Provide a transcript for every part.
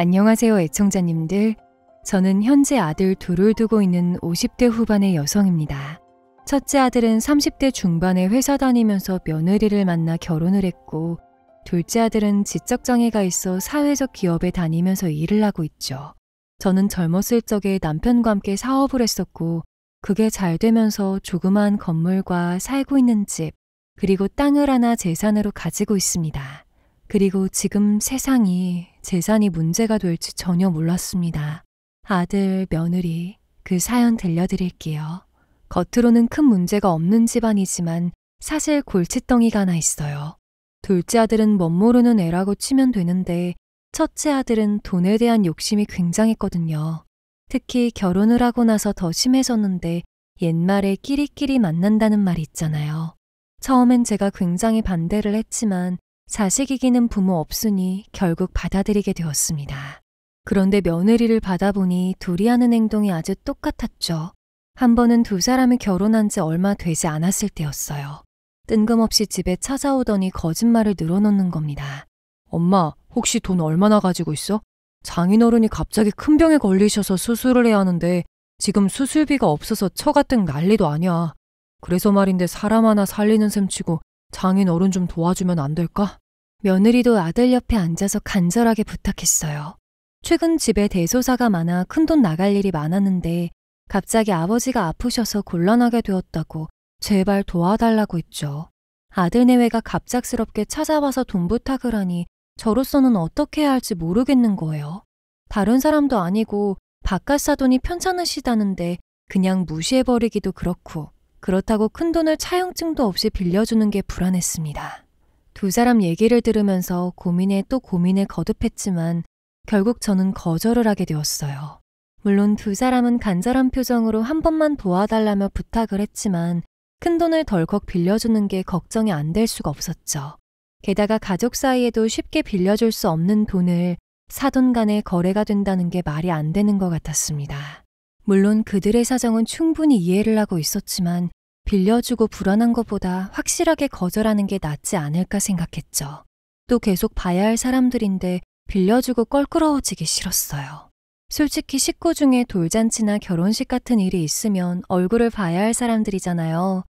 안녕하세요, 애청자님들. 저는 현재 아들 둘을 두고 있는 50대 후반의 여성입니다. 첫째 아들은 30대 중반에 회사 다니면서 며느리를 만나 결혼을 했고, 둘째 아들은 지적장애가 있어 사회적 기업에 다니면서 일을 하고 있죠. 저는 젊었을 적에 남편과 함께 사업을 했었고, 그게 잘 되면서 조그마한 건물과 살고 있는 집, 그리고 땅을 하나 재산으로 가지고 있습니다. 그리고 지금 세상이 재산이 문제가 될지 전혀 몰랐습니다. 아들, 며느리, 그 사연 들려드릴게요. 겉으로는 큰 문제가 없는 집안이지만 사실 골칫덩이가 하나 있어요. 둘째 아들은 멋모르는 애라고 치면 되는데 첫째 아들은 돈에 대한 욕심이 굉장했거든요. 특히 결혼을 하고 나서 더 심해졌는데 옛말에 끼리끼리 만난다는 말이 있잖아요. 처음엔 제가 굉장히 반대를 했지만 자식 이기는 부모 없으니 결국 받아들이게 되었습니다. 그런데 며느리를 받아보니 둘이 하는 행동이 아주 똑같았죠. 한 번은 두 사람이 결혼한 지 얼마 되지 않았을 때였어요. 뜬금없이 집에 찾아오더니 거짓말을 늘어놓는 겁니다. 엄마, 혹시 돈 얼마나 가지고 있어? 장인어른이 갑자기 큰 병에 걸리셔서 수술을 해야 하는데 지금 수술비가 없어서 처가댁 난리도 아니야. 그래서 말인데 사람 하나 살리는 셈치고 장인어른 좀 도와주면 안 될까? 며느리도 아들 옆에 앉아서 간절하게 부탁했어요. 최근 집에 대소사가 많아 큰돈 나갈 일이 많았는데 갑자기 아버지가 아프셔서 곤란하게 되었다고 제발 도와달라고 했죠. 아들 내외가 갑작스럽게 찾아와서 돈 부탁을 하니 저로서는 어떻게 해야 할지 모르겠는 거예요. 다른 사람도 아니고 바깥 사돈이 편찮으시다는데 그냥 무시해버리기도 그렇고 그렇다고 큰돈을 차용증도 없이 빌려주는 게 불안했습니다. 두 사람 얘기를 들으면서 고민에 또 고민에 거듭했지만 결국 저는 거절을 하게 되었어요. 물론 두 사람은 간절한 표정으로 한 번만 도와달라며 부탁을 했지만 큰돈을 덜컥 빌려주는 게 걱정이 안 될 수가 없었죠. 게다가 가족 사이에도 쉽게 빌려줄 수 없는 돈을 사돈 간에 거래가 된다는 게 말이 안 되는 것 같았습니다. 물론 그들의 사정은 충분히 이해를 하고 있었지만 빌려주고 불안한 것보다 확실하게 거절하는 게 낫지 않을까 생각했죠. 또 계속 봐야 할 사람들인데 빌려주고 껄끄러워지기 싫었어요. 솔직히 식구 중에 돌잔치나 결혼식 같은 일이 있으면 얼굴을 봐야 할 사람들이잖아요.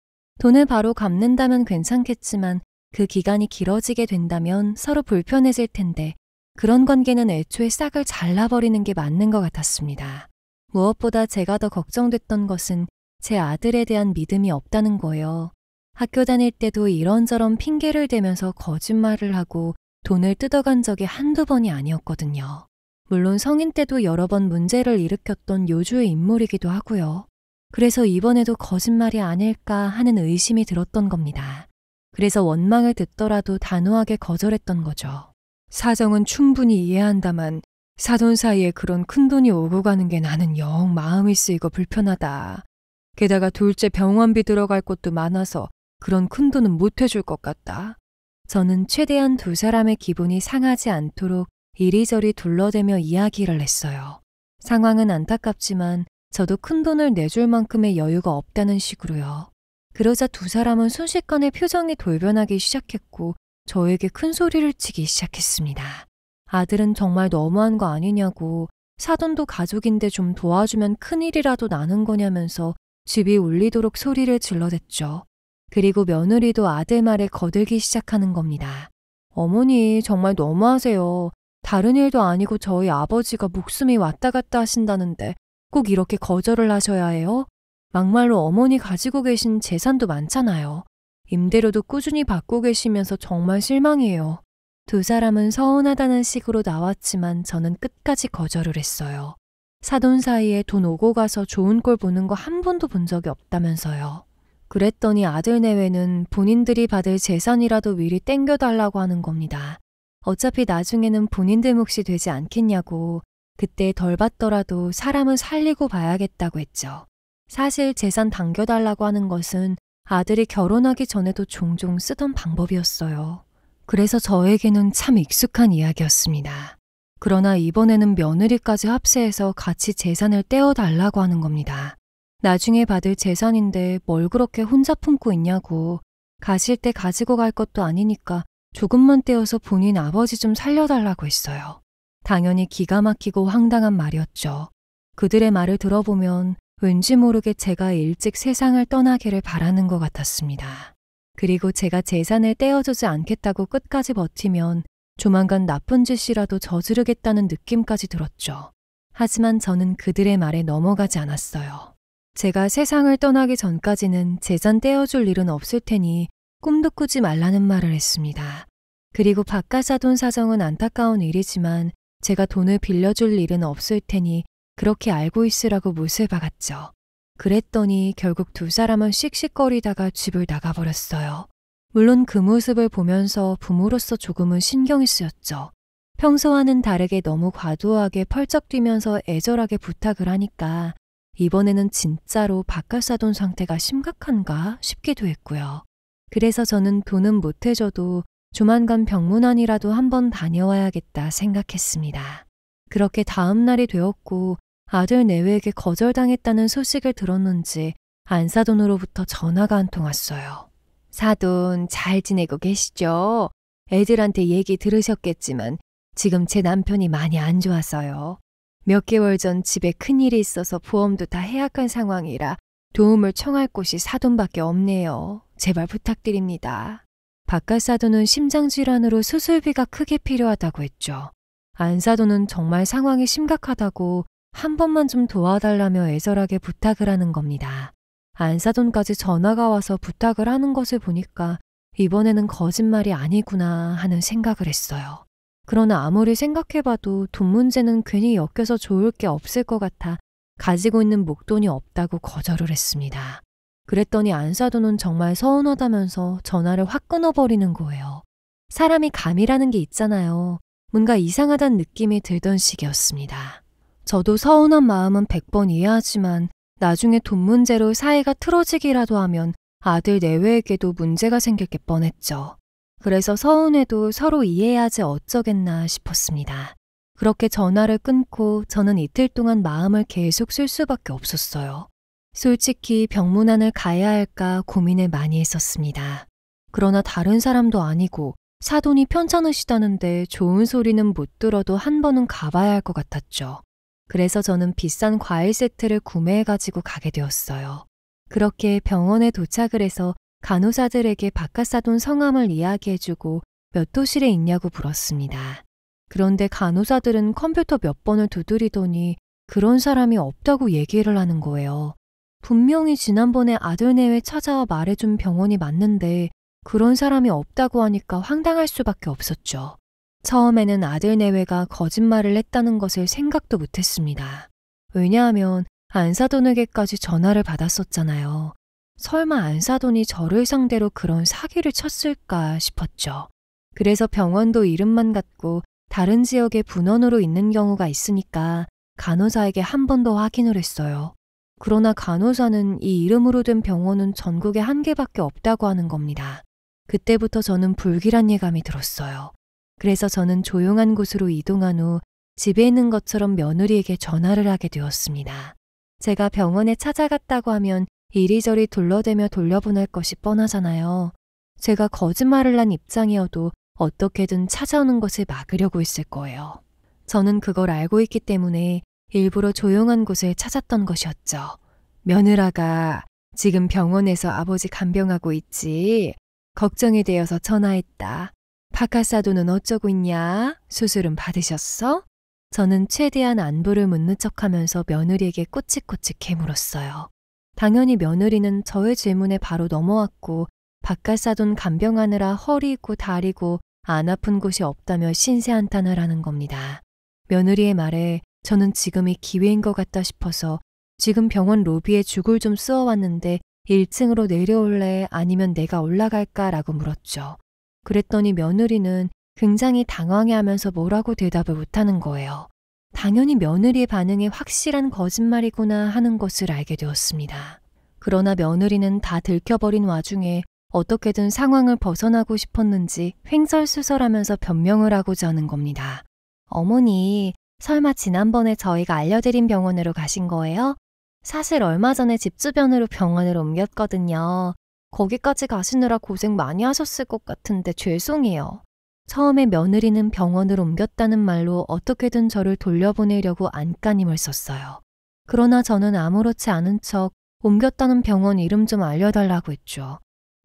돈을 바로 갚는다면 괜찮겠지만 그 기간이 길어지게 된다면 서로 불편해질 텐데 그런 관계는 애초에 싹을 잘라버리는 게 맞는 것 같았습니다. 무엇보다 제가 더 걱정됐던 것은 제 아들에 대한 믿음이 없다는 거예요. 학교 다닐 때도 이런저런 핑계를 대면서 거짓말을 하고 돈을 뜯어간 적이 한두 번이 아니었거든요. 물론 성인 때도 여러 번 문제를 일으켰던 요주의 인물이기도 하고요. 그래서 이번에도 거짓말이 아닐까 하는 의심이 들었던 겁니다. 그래서 원망을 듣더라도 단호하게 거절했던 거죠. 사정은 충분히 이해한다만 사돈 사이에 그런 큰돈이 오고 가는 게 나는 영 마음이 쓰이고 불편하다. 게다가 둘째 병원비 들어갈 것도 많아서 그런 큰돈은 못 해줄 것 같다. 저는 최대한 두 사람의 기분이 상하지 않도록 이리저리 둘러대며 이야기를 했어요. 상황은 안타깝지만 저도 큰돈을 내줄 만큼의 여유가 없다는 식으로요. 그러자 두 사람은 순식간에 표정이 돌변하기 시작했고 저에게 큰 소리를 치기 시작했습니다. 아들은 정말 너무한 거 아니냐고 사돈도 가족인데 좀 도와주면 큰일이라도 나는 거냐면서 집이 울리도록 소리를 질러댔죠. 그리고 며느리도 아들 말에 거들기 시작하는 겁니다. 어머니 정말 너무하세요. 다른 일도 아니고 저희 아버지가 목숨이 왔다 갔다 하신다는데 꼭 이렇게 거절을 하셔야 해요? 막말로 어머니 가지고 계신 재산도 많잖아요. 임대료도 꾸준히 받고 계시면서 정말 실망이에요. 두 사람은 서운하다는 식으로 나왔지만 저는 끝까지 거절을 했어요. 사돈 사이에 돈 오고 가서 좋은 꼴 보는 거 한 번도 본 적이 없다면서요. 그랬더니 아들 내외는 본인들이 받을 재산이라도 미리 땡겨달라고 하는 겁니다. 어차피 나중에는 본인들 몫이 되지 않겠냐고 그때 덜 받더라도 사람은 살리고 봐야겠다고 했죠. 사실 재산 당겨달라고 하는 것은 아들이 결혼하기 전에도 종종 쓰던 방법이었어요. 그래서 저에게는 참 익숙한 이야기였습니다. 그러나 이번에는 며느리까지 합세해서 같이 재산을 떼어달라고 하는 겁니다. 나중에 받을 재산인데 뭘 그렇게 혼자 품고 있냐고. 가실 때 가지고 갈 것도 아니니까 조금만 떼어서 본인 아버지 좀 살려달라고 했어요. 당연히 기가 막히고 황당한 말이었죠. 그들의 말을 들어보면 왠지 모르게 제가 일찍 세상을 떠나기를 바라는 것 같았습니다. 그리고 제가 재산을 떼어주지 않겠다고 끝까지 버티면 조만간 나쁜 짓이라도 저지르겠다는 느낌까지 들었죠. 하지만 저는 그들의 말에 넘어가지 않았어요. 제가 세상을 떠나기 전까지는 재산 떼어줄 일은 없을 테니 꿈도 꾸지 말라는 말을 했습니다. 그리고 바깥 사돈 사정은 안타까운 일이지만 제가 돈을 빌려줄 일은 없을 테니 그렇게 알고 있으라고 못을 박았죠. 그랬더니 결국 두 사람은 씩씩거리다가 집을 나가버렸어요. 물론 그 모습을 보면서 부모로서 조금은 신경이 쓰였죠. 평소와는 다르게 너무 과도하게 펄쩍 뛰면서 애절하게 부탁을 하니까 이번에는 진짜로 바깥 사돈 상태가 심각한가 싶기도 했고요. 그래서 저는 돈은 못 해줘도 조만간 병문안이라도 한번 다녀와야겠다 생각했습니다. 그렇게 다음 날이 되었고 아들 내외에게 거절당했다는 소식을 들었는지 안사돈으로부터 전화가 한 통 왔어요. 사돈 잘 지내고 계시죠? 애들한테 얘기 들으셨겠지만 지금 제 남편이 많이 안 좋아서요. 몇 개월 전 집에 큰일이 있어서 보험도 다 해약한 상황이라 도움을 청할 곳이 사돈밖에 없네요. 제발 부탁드립니다. 바깥 사돈은 심장질환으로 수술비가 크게 필요하다고 했죠. 안 사돈은 정말 상황이 심각하다고 한 번만 좀 도와달라며 애절하게 부탁을 하는 겁니다. 안 사돈까지 전화가 와서 부탁을 하는 것을 보니까 이번에는 거짓말이 아니구나 하는 생각을 했어요. 그러나 아무리 생각해봐도 돈 문제는 괜히 엮여서 좋을 게 없을 것 같아 가지고 있는 목돈이 없다고 거절을 했습니다. 그랬더니 안사돈은 정말 서운하다면서 전화를 확 끊어버리는 거예요. 사람이 감이라는 게 있잖아요. 뭔가 이상하다는 느낌이 들던 시기였습니다. 저도 서운한 마음은 100번 이해하지만 나중에 돈 문제로 사이가 틀어지기라도 하면 아들 내외에게도 문제가 생길 게 뻔했죠. 그래서 서운해도 서로 이해해야지 어쩌겠나 싶었습니다. 그렇게 전화를 끊고 저는 이틀 동안 마음을 계속 쓸 수밖에 없었어요. 솔직히 병문안을 가야 할까 고민을 많이 했었습니다. 그러나 다른 사람도 아니고 사돈이 편찮으시다는데 좋은 소리는 못 들어도 한 번은 가봐야 할 것 같았죠. 그래서 저는 비싼 과일 세트를 구매해가지고 가게 되었어요. 그렇게 병원에 도착을 해서 간호사들에게 바깥사돈 성함을 이야기해주고 몇 호실에 있냐고 물었습니다. 그런데 간호사들은 컴퓨터 몇 번을 두드리더니 그런 사람이 없다고 얘기를 하는 거예요. 분명히 지난번에 아들 내외 찾아와 말해준 병원이 맞는데 그런 사람이 없다고 하니까 황당할 수밖에 없었죠. 처음에는 아들 내외가 거짓말을 했다는 것을 생각도 못했습니다. 왜냐하면 안사돈에게까지 전화를 받았었잖아요. 설마 안사돈이 저를 상대로 그런 사기를 쳤을까 싶었죠. 그래서 병원도 이름만 같고 다른 지역에 분원으로 있는 경우가 있으니까 간호사에게 한 번 더 확인을 했어요. 그러나 간호사는 이 이름으로 된 병원은 전국에 한 개밖에 없다고 하는 겁니다. 그때부터 저는 불길한 예감이 들었어요. 그래서 저는 조용한 곳으로 이동한 후 집에 있는 것처럼 며느리에게 전화를 하게 되었습니다. 제가 병원에 찾아갔다고 하면 이리저리 둘러대며 돌려보낼 것이 뻔하잖아요. 제가 거짓말을 한 입장이어도 어떻게든 찾아오는 것을 막으려고 했을 거예요. 저는 그걸 알고 있기 때문에 일부러 조용한 곳을 찾았던 것이었죠. 며느라가 지금 병원에서 아버지 간병하고 있지. 걱정이 되어서 전화했다. 바카사도는 어쩌고 있냐? 수술은 받으셨어? 저는 최대한 안부를 묻는 척하면서 며느리에게 꼬치꼬치 캐물었어요. 당연히 며느리는 저의 질문에 바로 넘어왔고 바카사돈 간병하느라 허리고 다리고 안 아픈 곳이 없다며 신세한탄을 하는 겁니다. 며느리의 말에 저는 지금이 기회인 것 같다 싶어서 지금 병원 로비에 죽을 좀 쓰어왔는데 1층으로 내려올래 아니면 내가 올라갈까라고 물었죠. 그랬더니 며느리는 굉장히 당황해하면서 뭐라고 대답을 못하는 거예요. 당연히 며느리의 반응이 확실한 거짓말이구나 하는 것을 알게 되었습니다. 그러나 며느리는 다 들켜버린 와중에 어떻게든 상황을 벗어나고 싶었는지 횡설수설하면서 변명을 하고자 하는 겁니다. 어머니, 설마 지난번에 저희가 알려드린 병원으로 가신 거예요? 사실 얼마 전에 집 주변으로 병원을 옮겼거든요. 거기까지 가시느라 고생 많이 하셨을 것 같은데 죄송해요. 처음에 며느리는 병원을 옮겼다는 말로 어떻게든 저를 돌려보내려고 안간힘을 썼어요. 그러나 저는 아무렇지 않은 척 옮겼다는 병원 이름 좀 알려달라고 했죠.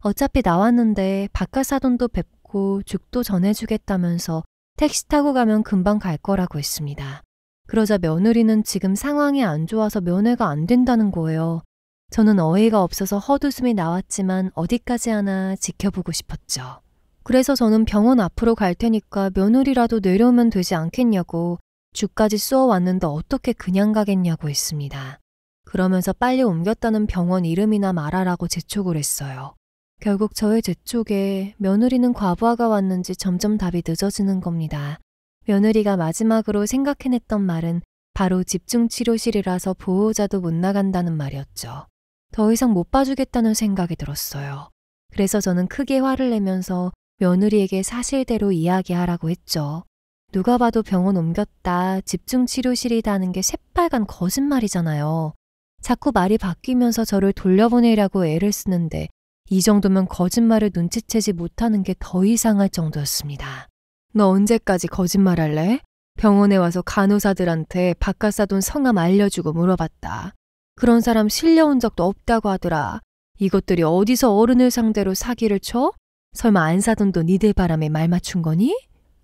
어차피 나왔는데 바깥 사돈도 뵙고 죽도 전해주겠다면서 택시 타고 가면 금방 갈 거라고 했습니다. 그러자 며느리는 지금 상황이 안 좋아서 면회가 안 된다는 거예요. 저는 어이가 없어서 헛웃음이 나왔지만 어디까지 하나 지켜보고 싶었죠. 그래서 저는 병원 앞으로 갈 테니까 며느리라도 내려오면 되지 않겠냐고 죽까지 쏘아왔는데 어떻게 그냥 가겠냐고 했습니다. 그러면서 빨리 옮겼다는 병원 이름이나 말하라고 재촉을 했어요. 결국 저의 재촉에 며느리는 과부하가 왔는지 점점 답이 늦어지는 겁니다. 며느리가 마지막으로 생각해냈던 말은 바로 집중치료실이라서 보호자도 못 나간다는 말이었죠. 더 이상 못 봐주겠다는 생각이 들었어요. 그래서 저는 크게 화를 내면서 며느리에게 사실대로 이야기하라고 했죠. 누가 봐도 병원 옮겼다, 집중치료실이다는 게 새빨간 거짓말이잖아요. 자꾸 말이 바뀌면서 저를 돌려보내려고 애를 쓰는데 이 정도면 거짓말을 눈치채지 못하는 게 더 이상할 정도였습니다. 너 언제까지 거짓말할래? 병원에 와서 간호사들한테 바깥 사돈 성함 알려주고 물어봤다. 그런 사람 실려온 적도 없다고 하더라. 이것들이 어디서 어른을 상대로 사기를 쳐? 설마 안 사돈도 니들 바람에 말 맞춘 거니?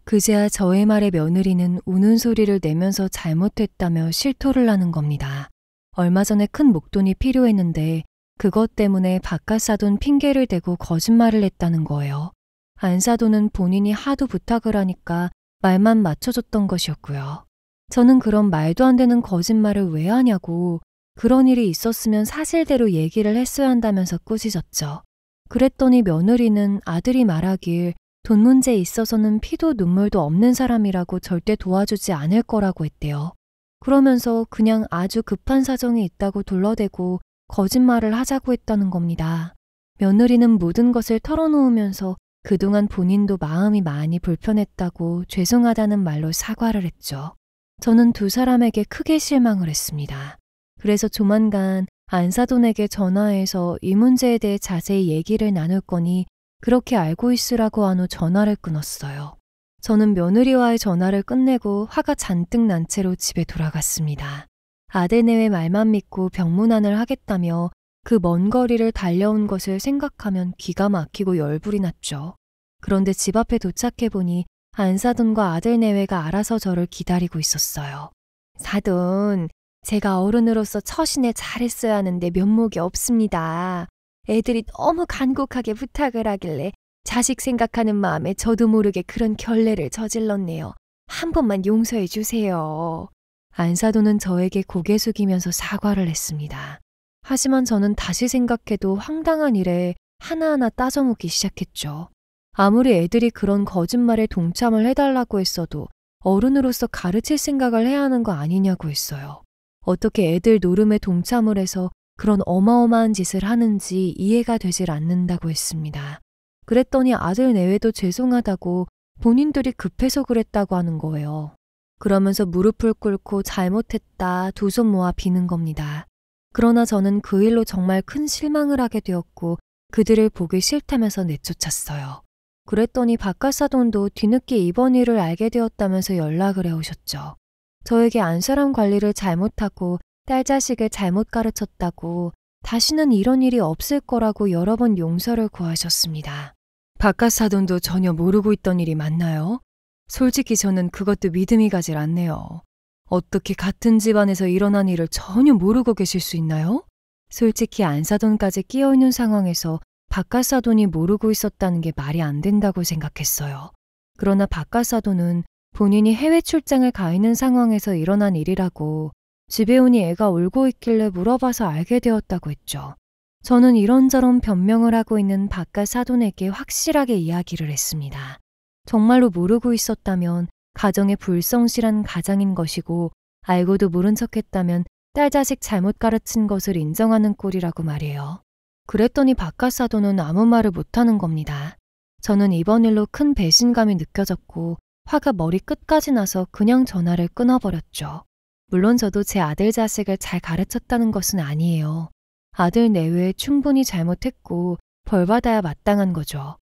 그제야 저의 말에 며느리는 우는 소리를 내면서 잘못했다며 실토를 하는 겁니다. 얼마 전에 큰 목돈이 필요했는데 그것 때문에 바깥 사돈 핑계를 대고 거짓말을 했다는 거예요. 안 사돈은 본인이 하도 부탁을 하니까 말만 맞춰줬던 것이었고요. 저는 그런 말도 안 되는 거짓말을 왜 하냐고 그런 일이 있었으면 사실대로 얘기를 했어야 한다면서 꾸짖었죠. 그랬더니 며느리는 아들이 말하길 돈 문제에 있어서는 피도 눈물도 없는 사람이라고 절대 도와주지 않을 거라고 했대요. 그러면서 그냥 아주 급한 사정이 있다고 둘러대고 거짓말을 하자고 했다는 겁니다. 며느리는 모든 것을 털어놓으면서 그동안 본인도 마음이 많이 불편했다고 죄송하다는 말로 사과를 했죠. 저는 두 사람에게 크게 실망을 했습니다. 그래서 조만간 안사돈에게 전화해서 이 문제에 대해 자세히 얘기를 나눌 거니 그렇게 알고 있으라고 한 후 전화를 끊었어요. 저는 며느리와의 전화를 끝내고 화가 잔뜩 난 채로 집에 돌아갔습니다. 아들내외 말만 믿고 병문안을 하겠다며 그 먼 거리를 달려온 것을 생각하면 기가 막히고 열불이 났죠. 그런데 집 앞에 도착해보니 안사돈과 아들내외가 알아서 저를 기다리고 있었어요. 사돈, 제가 어른으로서 처신에 잘했어야 하는데 면목이 없습니다. 애들이 너무 간곡하게 부탁을 하길래 자식 생각하는 마음에 저도 모르게 그런 결례를 저질렀네요. 한 번만 용서해 주세요. 안사돈은 저에게 고개 숙이면서 사과를 했습니다. 하지만 저는 다시 생각해도 황당한 일에 하나하나 따져묻기 시작했죠. 아무리 애들이 그런 거짓말에 동참을 해달라고 했어도 어른으로서 가르칠 생각을 해야 하는 거 아니냐고 했어요. 어떻게 애들 노름에 동참을 해서 그런 어마어마한 짓을 하는지 이해가 되질 않는다고 했습니다. 그랬더니 아들 내외도 죄송하다고 본인들이 급해서 그랬다고 하는 거예요. 그러면서 무릎을 꿇고 잘못했다 두 손 모아 비는 겁니다. 그러나 저는 그 일로 정말 큰 실망을 하게 되었고 그들을 보기 싫다면서 내쫓았어요. 그랬더니 바깥사돈도 뒤늦게 이번 일을 알게 되었다면서 연락을 해오셨죠. 저에게 안사람 관리를 잘못하고 딸 자식을 잘못 가르쳤다고 다시는 이런 일이 없을 거라고 여러 번 용서를 구하셨습니다. 바깥사돈도 전혀 모르고 있던 일이 맞나요? 솔직히 저는 그것도 믿음이 가질 않네요. 어떻게 같은 집안에서 일어난 일을 전혀 모르고 계실 수 있나요? 솔직히 안사돈까지 끼어있는 상황에서 바깥사돈이 모르고 있었다는 게 말이 안 된다고 생각했어요. 그러나 바깥사돈은 본인이 해외 출장을 가 있는 상황에서 일어난 일이라고 집에 오니 애가 울고 있길래 물어봐서 알게 되었다고 했죠. 저는 이런저런 변명을 하고 있는 바깥사돈에게 확실하게 이야기를 했습니다. 정말로 모르고 있었다면 가정의 불성실한 가장인 것이고 알고도 모른 척했다면 딸 자식 잘못 가르친 것을 인정하는 꼴이라고 말이에요. 그랬더니 바깥사돈은 아무 말을 못하는 겁니다. 저는 이번 일로 큰 배신감이 느껴졌고 화가 머리 끝까지 나서 그냥 전화를 끊어버렸죠. 물론 저도 제 아들 자식을 잘 가르쳤다는 것은 아니에요. 아들 내외에 충분히 잘못했고 벌받아야 마땅한 거죠.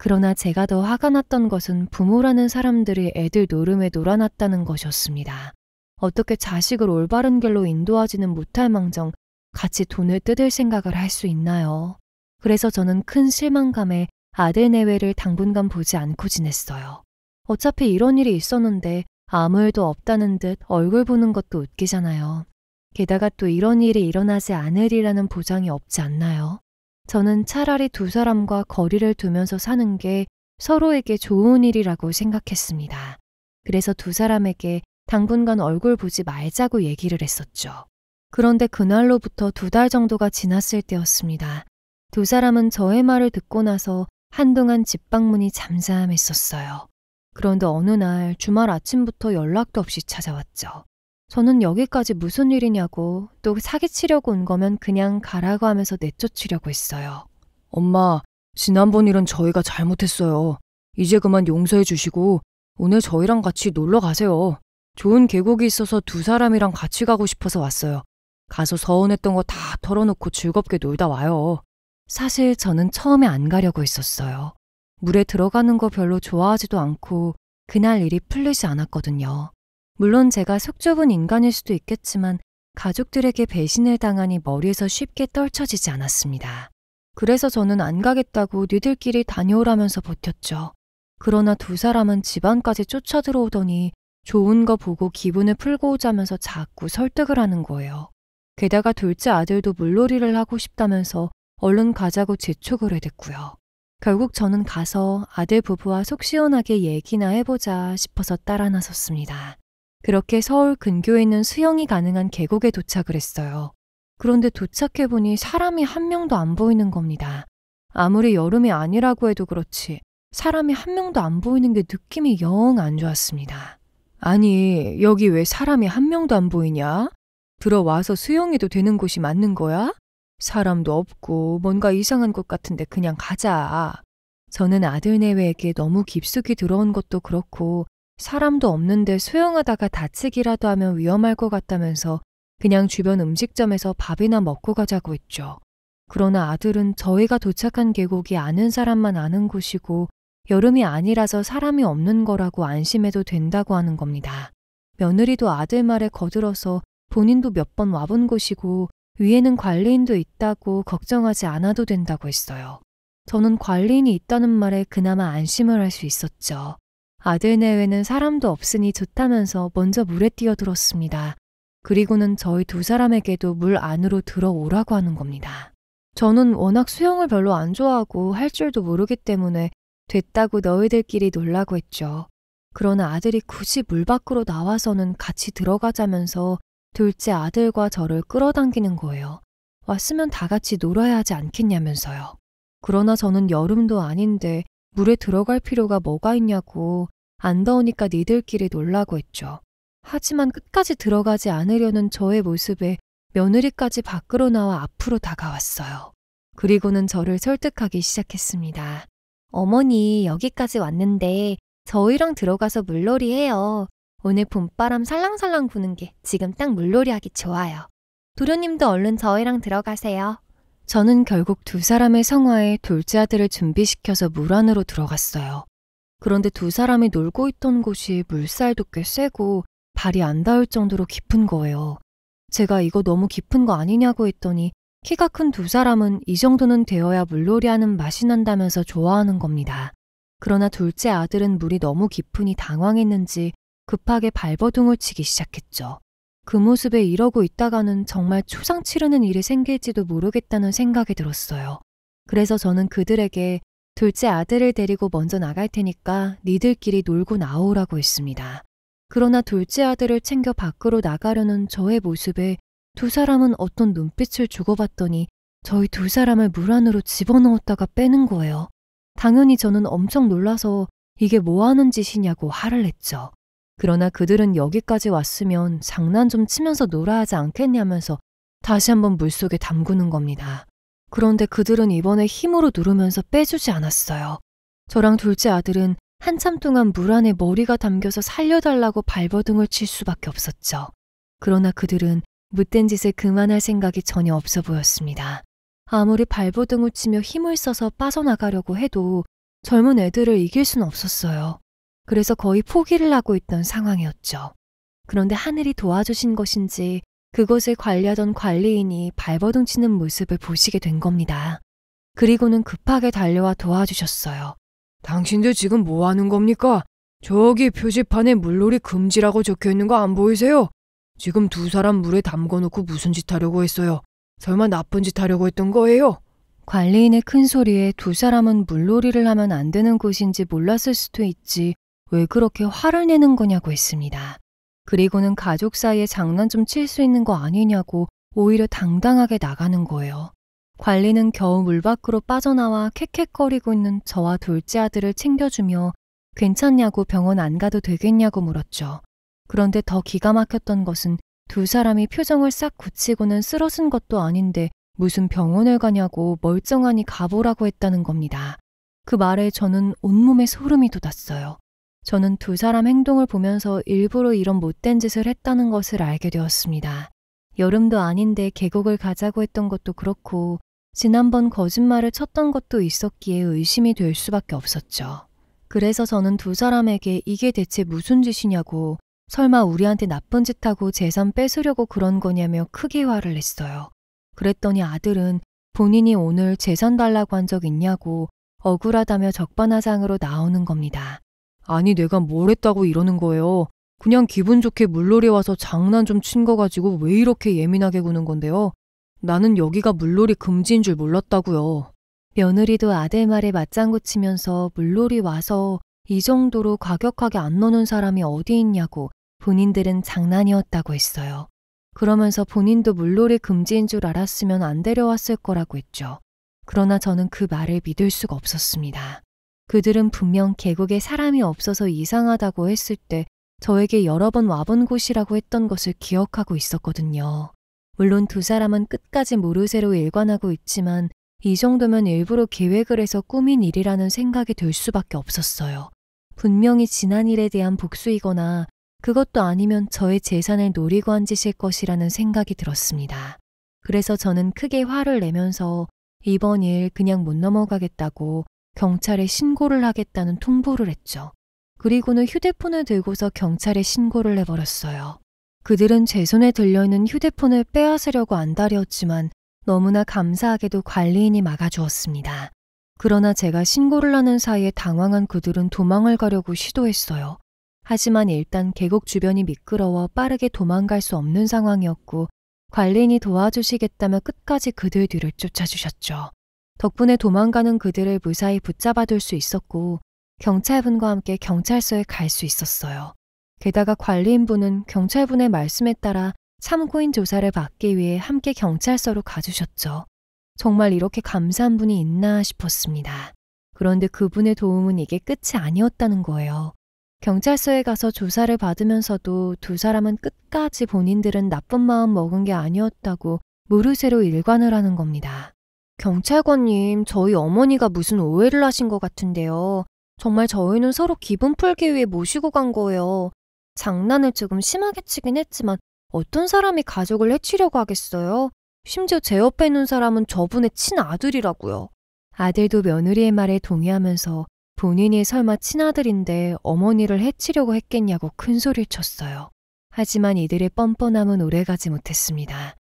그러나 제가 더 화가 났던 것은 부모라는 사람들이 애들 노름에 놀아놨다는 것이었습니다. 어떻게 자식을 올바른 길로 인도하지는 못할 망정 같이 돈을 뜯을 생각을 할 수 있나요? 그래서 저는 큰 실망감에 아들 내외를 당분간 보지 않고 지냈어요. 어차피 이런 일이 있었는데 아무 일도 없다는 듯 얼굴 보는 것도 웃기잖아요. 게다가 또 이런 일이 일어나지 않으리라는 보장이 없지 않나요? 저는 차라리 두 사람과 거리를 두면서 사는 게 서로에게 좋은 일이라고 생각했습니다. 그래서 두 사람에게 당분간 얼굴 보지 말자고 얘기를 했었죠. 그런데 그날로부터 2달 정도가 지났을 때였습니다. 두 사람은 저의 말을 듣고 나서 한동안 집 방문이 잠잠했었어요. 그런데 어느 날 주말 아침부터 연락도 없이 찾아왔죠. 저는 여기까지 무슨 일이냐고, 또 사기치려고 온 거면 그냥 가라고 하면서 내쫓으려고 했어요. 엄마, 지난번 일은 저희가 잘못했어요. 이제 그만 용서해 주시고 오늘 저희랑 같이 놀러 가세요. 좋은 계곡이 있어서 두 사람이랑 같이 가고 싶어서 왔어요. 가서 서운했던 거 다 털어놓고 즐겁게 놀다 와요. 사실 저는 처음에 안 가려고 했었어요. 물에 들어가는 거 별로 좋아하지도 않고 그날 일이 풀리지 않았거든요. 물론 제가 속 좁은 인간일 수도 있겠지만 가족들에게 배신을 당하니 머리에서 쉽게 떨쳐지지 않았습니다. 그래서 저는 안 가겠다고 니들끼리 다녀오라면서 버텼죠. 그러나 두 사람은 집안까지 쫓아 들어오더니 좋은 거 보고 기분을 풀고 오자면서 자꾸 설득을 하는 거예요. 게다가 둘째 아들도 물놀이를 하고 싶다면서 얼른 가자고 재촉을 해댔고요. 결국 저는 가서 아들 부부와 속 시원하게 얘기나 해보자 싶어서 따라 나섰습니다. 그렇게 서울 근교에 있는 수영이 가능한 계곡에 도착을 했어요. 그런데 도착해보니 사람이 한 명도 안 보이는 겁니다. 아무리 여름이 아니라고 해도 그렇지 사람이 한 명도 안 보이는 게 느낌이 영 안 좋았습니다. 아니, 여기 왜 사람이 한 명도 안 보이냐? 들어와서 수영해도 되는 곳이 맞는 거야? 사람도 없고 뭔가 이상한 곳 같은데 그냥 가자. 저는 아들 내외에게 너무 깊숙이 들어온 것도 그렇고 사람도 없는데 수영하다가 다치기라도 하면 위험할 것 같다면서 그냥 주변 음식점에서 밥이나 먹고 가자고 했죠. 그러나 아들은 저희가 도착한 계곡이 아는 사람만 아는 곳이고 여름이 아니라서 사람이 없는 거라고 안심해도 된다고 하는 겁니다. 며느리도 아들 말에 거들어서 본인도 몇 번 와본 곳이고 위에는 관리인도 있다고 걱정하지 않아도 된다고 했어요. 저는 관리인이 있다는 말에 그나마 안심을 할 수 있었죠. 아들 내외는 사람도 없으니 좋다면서 먼저 물에 뛰어들었습니다. 그리고는 저희 두 사람에게도 물 안으로 들어오라고 하는 겁니다. 저는 워낙 수영을 별로 안 좋아하고 할 줄도 모르기 때문에 됐다고 너희들끼리 놀라고 했죠. 그러나 아들이 굳이 물 밖으로 나와서는 같이 들어가자면서 둘째 아들과 저를 끌어당기는 거예요. 왔으면 다 같이 놀아야 하지 않겠냐면서요. 그러나 저는 여름도 아닌데 물에 들어갈 필요가 뭐가 있냐고 안 더우니까 니들끼리 놀라고 했죠. 하지만 끝까지 들어가지 않으려는 저의 모습에 며느리까지 밖으로 나와 앞으로 다가왔어요. 그리고는 저를 설득하기 시작했습니다. 어머니, 여기까지 왔는데 저희랑 들어가서 물놀이 해요. 오늘 봄바람 살랑살랑 부는 게 지금 딱 물놀이 하기 좋아요. 도련님도 얼른 저희랑 들어가세요. 저는 결국 두 사람의 성화에 둘째 아들을 준비시켜서 물 안으로 들어갔어요. 그런데 두 사람이 놀고 있던 곳이 물살도 꽤 세고 발이 안 닿을 정도로 깊은 거예요. 제가 이거 너무 깊은 거 아니냐고 했더니 키가 큰 두 사람은 이 정도는 되어야 물놀이 하는 맛이 난다면서 좋아하는 겁니다. 그러나 둘째 아들은 물이 너무 깊으니 당황했는지 급하게 발버둥을 치기 시작했죠. 그 모습에 이러고 있다가는 정말 초상 치르는 일이 생길지도 모르겠다는 생각이 들었어요. 그래서 저는 그들에게 둘째 아들을 데리고 먼저 나갈 테니까 니들끼리 놀고 나오라고 했습니다. 그러나 둘째 아들을 챙겨 밖으로 나가려는 저의 모습에 두 사람은 어떤 눈빛을 주고받더니 저희 두 사람을 물 안으로 집어넣었다가 빼는 거예요. 당연히 저는 엄청 놀라서 이게 뭐 하는 짓이냐고 화를 냈죠. 그러나 그들은 여기까지 왔으면 장난 좀 치면서 놀아야 하지 않겠냐면서 다시 한번 물속에 담그는 겁니다. 그런데 그들은 이번에 힘으로 누르면서 빼주지 않았어요. 저랑 둘째 아들은 한참 동안 물 안에 머리가 담겨서 살려달라고 발버둥을 칠 수밖에 없었죠. 그러나 그들은 못된 짓을 그만할 생각이 전혀 없어 보였습니다. 아무리 발버둥을 치며 힘을 써서 빠져나가려고 해도 젊은 애들을 이길 순 없었어요. 그래서 거의 포기를 하고 있던 상황이었죠. 그런데 하늘이 도와주신 것인지 그것을 관리하던 관리인이 발버둥 치는 모습을 보시게 된 겁니다. 그리고는 급하게 달려와 도와주셨어요. 당신들 지금 뭐 하는 겁니까? 저기 표지판에 물놀이 금지라고 적혀 있는 거 안 보이세요? 지금 두 사람 물에 담궈놓고 무슨 짓 하려고 했어요? 설마 나쁜 짓 하려고 했던 거예요? 관리인의 큰 소리에 두 사람은 물놀이를 하면 안 되는 곳인지 몰랐을 수도 있지 왜 그렇게 화를 내는 거냐고 했습니다. 그리고는 가족 사이에 장난 좀 칠 수 있는 거 아니냐고 오히려 당당하게 나가는 거예요. 관리는 겨우 물 밖으로 빠져나와 캑캑거리고 있는 저와 둘째 아들을 챙겨주며 괜찮냐고 병원 안 가도 되겠냐고 물었죠. 그런데 더 기가 막혔던 것은 두 사람이 표정을 싹 굳히고는 쓰러진 것도 아닌데 무슨 병원을 가냐고 멀쩡하니 가보라고 했다는 겁니다. 그 말에 저는 온몸에 소름이 돋았어요. 저는 두 사람 행동을 보면서 일부러 이런 못된 짓을 했다는 것을 알게 되었습니다. 여름도 아닌데 계곡을 가자고 했던 것도 그렇고 지난번 거짓말을 쳤던 것도 있었기에 의심이 될 수밖에 없었죠. 그래서 저는 두 사람에게 이게 대체 무슨 짓이냐고 설마 우리한테 나쁜 짓 하고 재산 뺏으려고 그런 거냐며 크게 화를 냈어요. 그랬더니 아들은 본인이 오늘 재산 달라고 한 적 있냐고 억울하다며 적반하장으로 나오는 겁니다. 아니 내가 뭘 했다고 이러는 거예요. 그냥 기분 좋게 물놀이 와서 장난 좀 친 거 가지고 왜 이렇게 예민하게 구는 건데요. 나는 여기가 물놀이 금지인 줄 몰랐다고요. 며느리도 아들 말에 맞장구 치면서 물놀이 와서 이 정도로 과격하게 안 노는 사람이 어디 있냐고 본인들은 장난이었다고 했어요. 그러면서 본인도 물놀이 금지인 줄 알았으면 안 데려왔을 거라고 했죠. 그러나 저는 그 말을 믿을 수가 없었습니다. 그들은 분명 계곡에 사람이 없어서 이상하다고 했을 때 저에게 여러 번 와본 곳이라고 했던 것을 기억하고 있었거든요. 물론 두 사람은 끝까지 모르쇠로 일관하고 있지만 이 정도면 일부러 계획을 해서 꾸민 일이라는 생각이 들 수밖에 없었어요. 분명히 지난 일에 대한 복수이거나 그것도 아니면 저의 재산을 노리고 한 짓일 것이라는 생각이 들었습니다. 그래서 저는 크게 화를 내면서 이번 일 그냥 못 넘어가겠다고 경찰에 신고를 하겠다는 통보를 했죠. 그리고는 휴대폰을 들고서 경찰에 신고를 해버렸어요. 그들은 제 손에 들려있는 휴대폰을 빼앗으려고 안달이었지만 너무나 감사하게도 관리인이 막아주었습니다. 그러나 제가 신고를 하는 사이에 당황한 그들은 도망을 가려고 시도했어요. 하지만 일단 계곡 주변이 미끄러워 빠르게 도망갈 수 없는 상황이었고 관리인이 도와주시겠다며 끝까지 그들 뒤를 쫓아주셨죠. 덕분에 도망가는 그들을 무사히 붙잡아둘 수 있었고 경찰분과 함께 경찰서에 갈 수 있었어요. 게다가 관리인분은 경찰분의 말씀에 따라 참고인 조사를 받기 위해 함께 경찰서로 가주셨죠. 정말 이렇게 감사한 분이 있나 싶었습니다. 그런데 그분의 도움은 이게 끝이 아니었다는 거예요. 경찰서에 가서 조사를 받으면서도 두 사람은 끝까지 본인들은 나쁜 마음 먹은 게 아니었다고 무르쇠로 일관을 하는 겁니다. 경찰관님, 저희 어머니가 무슨 오해를 하신 것 같은데요. 정말 저희는 서로 기분 풀기 위해 모시고 간 거예요. 장난을 조금 심하게 치긴 했지만 어떤 사람이 가족을 해치려고 하겠어요? 심지어 제 옆에 있는 사람은 저분의 친아들이라고요. 아들도 며느리의 말에 동의하면서 본인이 설마 친아들인데 어머니를 해치려고 했겠냐고 큰 소리를 쳤어요. 하지만 이들의 뻔뻔함은 오래가지 못했습니다.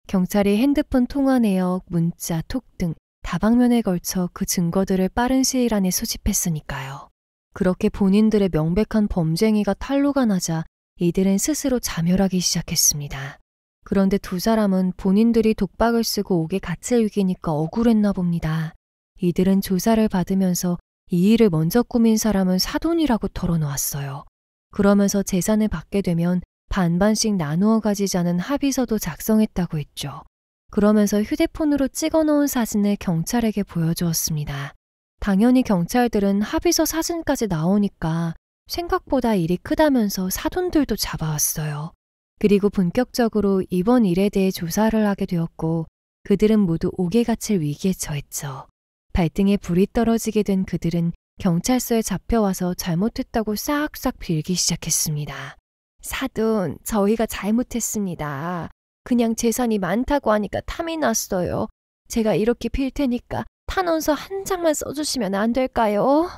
경찰이 핸드폰 통화 내역, 문자, 톡 등 다방면에 걸쳐 그 증거들을 빠른 시일 안에 수집했으니까요. 그렇게 본인들의 명백한 범죄행위가 탄로가 나자 이들은 스스로 자멸하기 시작했습니다. 그런데 두 사람은 본인들이 독박을 쓰고 옥에 갇힐 위기니까 억울했나 봅니다. 이들은 조사를 받으면서 이 일을 먼저 꾸민 사람은 사돈이라고 털어놓았어요. 그러면서 재산을 받게 되면 반반씩 나누어 가지자는 합의서도 작성했다고 했죠. 그러면서 휴대폰으로 찍어놓은 사진을 경찰에게 보여주었습니다. 당연히 경찰들은 합의서 사진까지 나오니까 생각보다 일이 크다면서 사돈들도 잡아왔어요. 그리고 본격적으로 이번 일에 대해 조사를 하게 되었고 그들은 모두 옥에 갇힐 위기에 처했죠. 발등에 불이 떨어지게 된 그들은 경찰서에 잡혀와서 잘못했다고 싹싹 빌기 시작했습니다. 사돈, 저희가 잘못했습니다. 그냥 재산이 많다고 하니까 탐이 났어요. 제가 이렇게 빌 테니까 탄원서 한 장만 써주시면 안 될까요?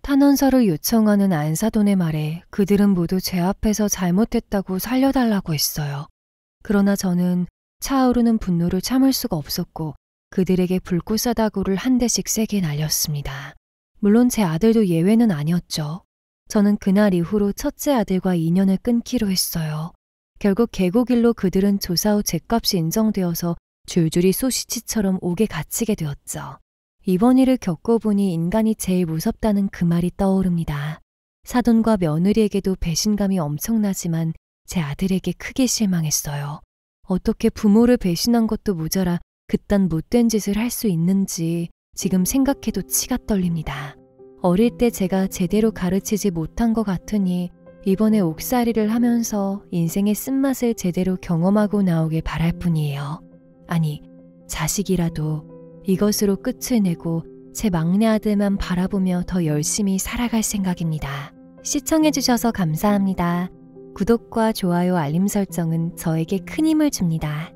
탄원서를 요청하는 안사돈의 말에 그들은 모두 제 앞에서 잘못했다고 살려달라고 했어요. 그러나 저는 차오르는 분노를 참을 수가 없었고 그들에게 불꽃사다구를 한 대씩 세게 날렸습니다. 물론 제 아들도 예외는 아니었죠. 저는 그날 이후로 첫째 아들과 인연을 끊기로 했어요. 결국 계곡일로 그들은 조사 후 죗값이 인정되어서 줄줄이 소시지처럼 옥에 갇히게 되었죠. 이번 일을 겪어보니 인간이 제일 무섭다는 그 말이 떠오릅니다. 사돈과 며느리에게도 배신감이 엄청나지만 제 아들에게 크게 실망했어요. 어떻게 부모를 배신한 것도 모자라 그딴 못된 짓을 할 수 있는지 지금 생각해도 치가 떨립니다. 어릴 때 제가 제대로 가르치지 못한 것 같으니 이번에 옥살이를 하면서 인생의 쓴맛을 제대로 경험하고 나오길 바랄 뿐이에요. 아니, 자식이라도 이것으로 끝을 내고 제 막내 아들만 바라보며 더 열심히 살아갈 생각입니다. 시청해주셔서 감사합니다. 구독과 좋아요, 알림 설정은 저에게 큰 힘을 줍니다.